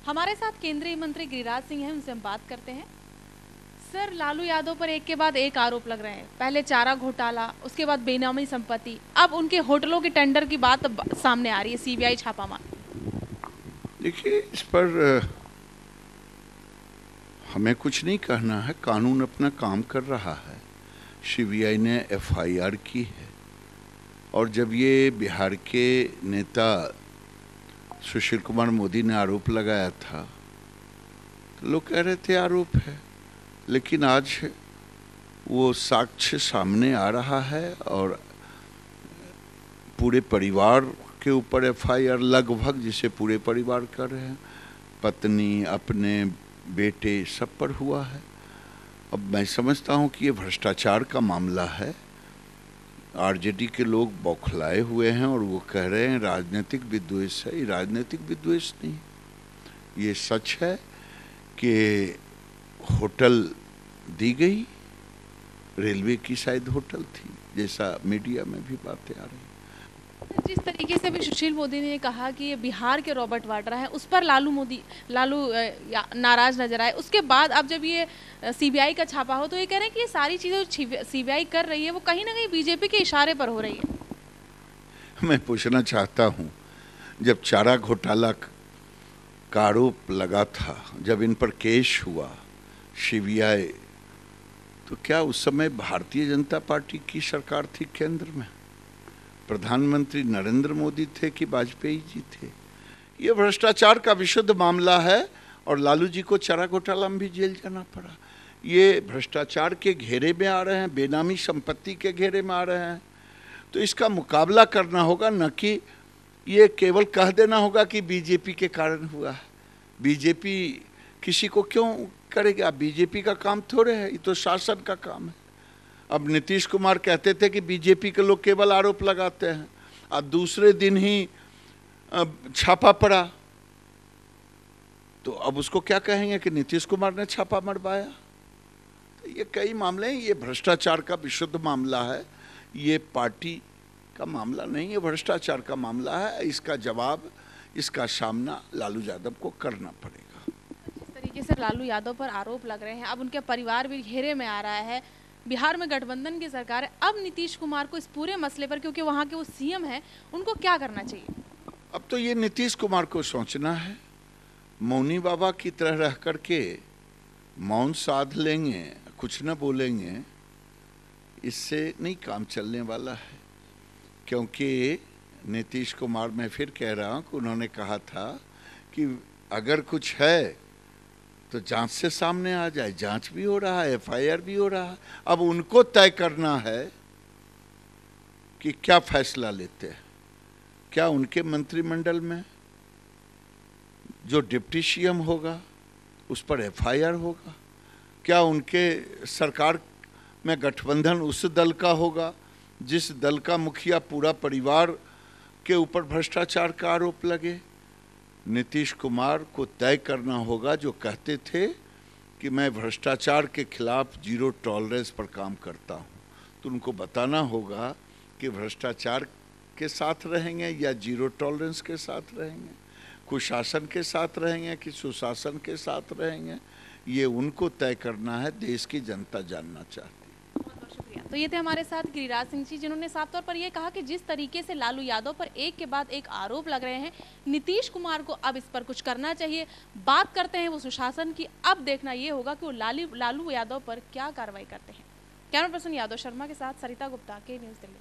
हमारे साथ केंद्रीय मंत्री गिरिराज सिंह हैं, उनसे हम बात करते हैं। सर, लालू यादव पर एक के बाद एक आरोप लग रहे हैं। पहले चारा घोटाला, उसके बाद बेनामी संपत्ति, अब उनके होटलों के टेंडर की बात सामने आ रही है, सीबीआई छापामार। देखिए, इस पर हमें कुछ नहीं कहना है। कानून अपना काम कर रहा है। सीबीआई ने एफआईआर की है और जब ये बिहार के नेता सुशील कुमार मोदी ने आरोप लगाया था तो लोग कह रहे थे आरोप है, लेकिन आज वो साक्ष्य सामने आ रहा है और पूरे परिवार के ऊपर एफआईआर लगभग, जिसे पूरे परिवार कर रहे हैं, पत्नी, अपने बेटे, सब पर हुआ है। अब मैं समझता हूँ कि ये भ्रष्टाचार का मामला है। आरजेडी के लोग बौखलाए हुए हैं और वो कह रहे हैं राजनीतिक विद्वेष है। ये राजनीतिक विद्वेष नहीं, ये सच है कि होटल दी गई, रेलवे की शायद होटल थी, जैसा मीडिया में भी बातें आ रही। जिस तरीके से भी सुशील मोदी ने कहा कि ये बिहार के रॉबर्ट वाड्रा है, उस पर लालू नाराज नजर आए। उसके बाद अब जब ये सीबीआई का छापा हो तो ये कह रहे हैं कि ये सारी चीजें सीबीआई कर रही है वो कहीं ना कहीं बीजेपी के इशारे पर हो रही है। मैं पूछना चाहता हूँ, जब चारा घोटाला का आरोप लगा था, जब इन पर केस हुआ सीबीआई, तो क्या उस समय भारतीय जनता पार्टी की सरकार थी केंद्र में? प्रधानमंत्री नरेंद्र मोदी थे कि वाजपेयी जी थे? ये भ्रष्टाचार का विशुद्ध मामला है और लालू जी को चारा घोटाला में भी जेल जाना पड़ा। ये भ्रष्टाचार के घेरे में आ रहे हैं, बेनामी संपत्ति के घेरे में आ रहे हैं। तो इसका मुकाबला करना होगा, न कि ये केवल कह देना होगा कि बीजेपी के कारण हुआ है। बीजेपी किसी को क्यों करेगी? आप बीजेपी का काम थोड़े है, ये तो शासन का काम है। अब नीतीश कुमार कहते थे कि बीजेपी के लोग केवल आरोप लगाते हैं, अब दूसरे दिन ही छापा पड़ा, तो अब उसको क्या कहेंगे कि नीतीश कुमार ने छापा मरवाया? तो ये कई मामले हैं। ये भ्रष्टाचार का विशुद्ध मामला है, ये पार्टी का मामला नहीं है, भ्रष्टाचार का मामला है। इसका जवाब, इसका सामना लालू यादव को करना पड़ेगा। जिस तरीके से लालू यादव पर आरोप लग रहे हैं, अब उनके परिवार भी घेरे में आ रहा है। बिहार में गठबंधन की सरकार है। अब नीतीश कुमार को इस पूरे मसले पर, क्योंकि वहाँ के वो सीएम हैं, उनको क्या करना चाहिए? अब तो ये नीतीश कुमार को सोचना है। मौनी बाबा की तरह रह करके मौन साध लेंगे, कुछ न बोलेंगे, इससे नहीं काम चलने वाला है। क्योंकि नीतीश कुमार, मैं फिर कह रहा हूँ कि उन्होंने कहा था कि अगर कुछ है तो जांच से सामने आ जाए। जांच भी हो रहा है, एफआईआर भी हो रहा है। अब उनको तय करना है कि क्या फैसला लेते हैं। क्या उनके मंत्रिमंडल में जो डिप्टी सीएम होगा उस पर एफआईआर होगा? क्या उनके सरकार में गठबंधन उस दल का होगा जिस दल का मुखिया पूरा परिवार के ऊपर भ्रष्टाचार का आरोप लगे? नीतीश कुमार को तय करना होगा। जो कहते थे कि मैं भ्रष्टाचार के खिलाफ जीरो टॉलरेंस पर काम करता हूं, तो उनको बताना होगा कि भ्रष्टाचार के साथ रहेंगे या जीरो टॉलरेंस के साथ रहेंगे, कुशासन के साथ रहेंगे कि सुशासन के साथ रहेंगे। ये उनको तय करना है, देश की जनता जानना चाहती है। तो ये थे हमारे साथ गिरिराज सिंह जी, जिन्होंने साफ तौर पर ये कहा कि जिस तरीके से लालू यादव पर एक के बाद एक आरोप लग रहे हैं, नीतीश कुमार को अब इस पर कुछ करना चाहिए। बात करते हैं वो सुशासन की, अब देखना ये होगा कि वो लालू यादव पर क्या कार्रवाई करते हैं। कैमरा पर्सन यादव शर्मा के साथ सरिता गुप्ता, के न्यूज़ दिल्ली।